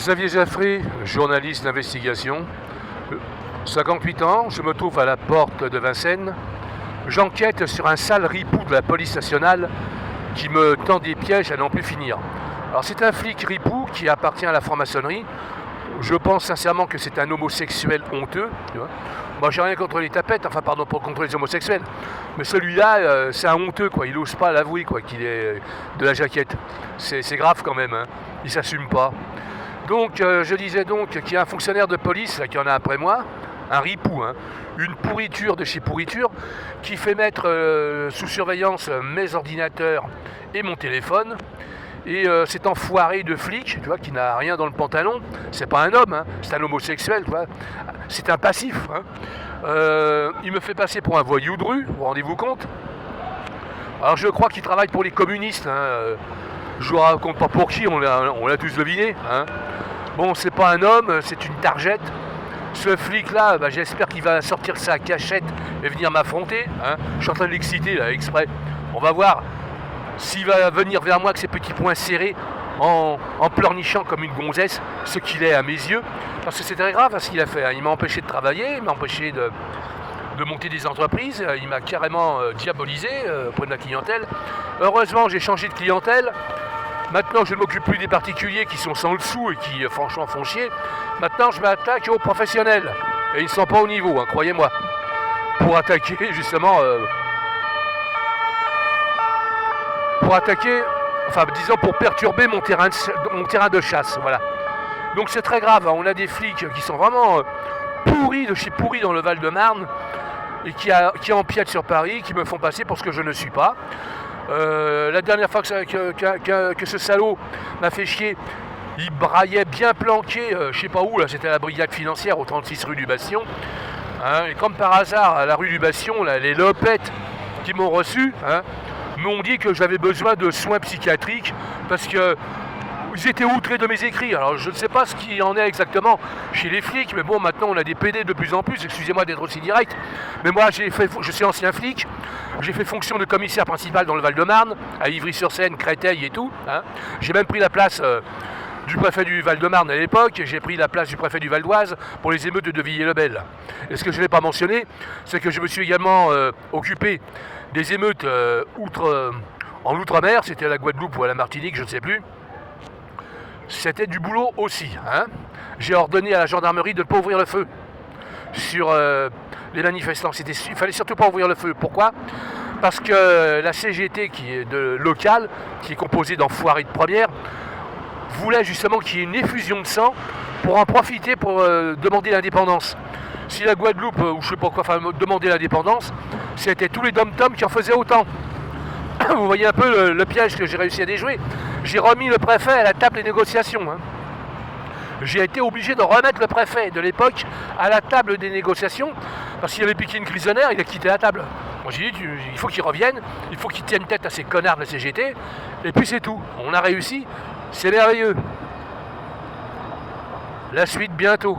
Xavier Jaffré, journaliste d'investigation. 58 ans, je me trouve à la porte de Vincennes. J'enquête sur un sale ripou de la police nationale qui me tend des pièges à n'en plus finir. Alors c'est un flic ripou qui appartient à la franc-maçonnerie. Je pense sincèrement que c'est un homosexuel honteux. Tu vois. Moi j'ai rien contre les tapettes, enfin pardon, pour contre les homosexuels. Mais celui-là, c'est un honteux, quoi. Il n'ose pas l'avouer, quoi, qu'il est de la jaquette. C'est grave quand même, hein. Il s'assume pas. Donc je disais donc qu'il y a un fonctionnaire de police là, qui en a après moi, un ripou, hein, une pourriture de chez pourriture, qui fait mettre sous surveillance mes ordinateurs et mon téléphone. Et cet enfoiré de flic, tu vois, qui n'a rien dans le pantalon, c'est pas un homme, hein, c'est un homosexuel, tu vois, c'est un passif. Hein. Il me fait passer pour un voyou de rue, vous vous rendez-vous compte? Alors je crois qu'il travaille pour les communistes, hein, je vous raconte pas pour qui, on l'a tous deviné. Hein. Bon, c'est pas un homme, c'est une targette. Ce flic-là, bah, j'espère qu'il va sortir sa cachette et venir m'affronter. Hein. Je suis en train de l'exciter, là, exprès. On va voir s'il va venir vers moi avec ses petits poings serrés, en pleurnichant comme une gonzesse, ce qu'il est à mes yeux. Parce que c'est très grave ce qu'il a fait. Hein. Il m'a empêché de travailler, il m'a empêché de monter des entreprises, il m'a carrément diabolisé auprès de la clientèle. Heureusement, j'ai changé de clientèle. Maintenant, je ne m'occupe plus des particuliers qui sont sans le sou et qui, franchement, font chier. Maintenant, je m'attaque aux professionnels. Et ils ne sont pas au niveau, hein, croyez-moi. Pour attaquer, justement... disons, pour perturber mon terrain de chasse, voilà. Donc c'est très grave, hein. On a des flics qui sont vraiment pourris de chez pourris dans le Val-de-Marne et qui empiètent sur Paris, qui me font passer pour ce que je ne suis pas. La dernière fois que ce salaud m'a fait chier, il braillait bien planqué, je sais pas où, là, c'était à la brigade financière au 36 rue du Bastion. Hein, et comme par hasard, à la rue du Bastion, là, les lopettes qui m'ont reçu, hein, m'ont dit que j'avais besoin de soins psychiatriques parce que ils étaient outrés de mes écrits. Alors je ne sais pas ce qu'il en est exactement chez les flics, mais bon, maintenant on a des PD de plus en plus, excusez-moi d'être aussi direct, mais moi je suis ancien flic, j'ai fait fonction de commissaire principal dans le Val-de-Marne, à Ivry-sur-Seine, Créteil et tout. Hein. J'ai même pris la place du préfet du Val-de-Marne à l'époque, j'ai pris la place du préfet du Val d'Oise pour les émeutes de Villiers-le-Bel. Et ce que je n'ai pas mentionné, c'est que je me suis également occupé des émeutes en Outre-mer, c'était à la Guadeloupe ou à la Martinique, je ne sais plus. C'était du boulot aussi. Hein. J'ai ordonné à la gendarmerie de ne pas ouvrir le feu sur les manifestants. Il fallait surtout pas ouvrir le feu. Pourquoi? Parce que la CGT qui est locale, qui est composée d'enfoirés de première, voulait justement qu'il y ait une effusion de sang pour en profiter pour demander l'indépendance. Si la Guadeloupe, ou je sais pas quoi, demandait l'indépendance, c'était tous les dom-toms qui en faisaient autant. Vous voyez un peu le piège que j'ai réussi à déjouer. J'ai remis le préfet à la table des négociations. Hein. J'ai été obligé de remettre le préfet de l'époque à la table des négociations parce qu'il avait piqué une grisonnière, il a quitté la table. Moi j'ai dit, il faut qu'il revienne, il faut qu'il tienne tête à ces connards de la CGT, et puis c'est tout. On a réussi, c'est merveilleux. La suite bientôt.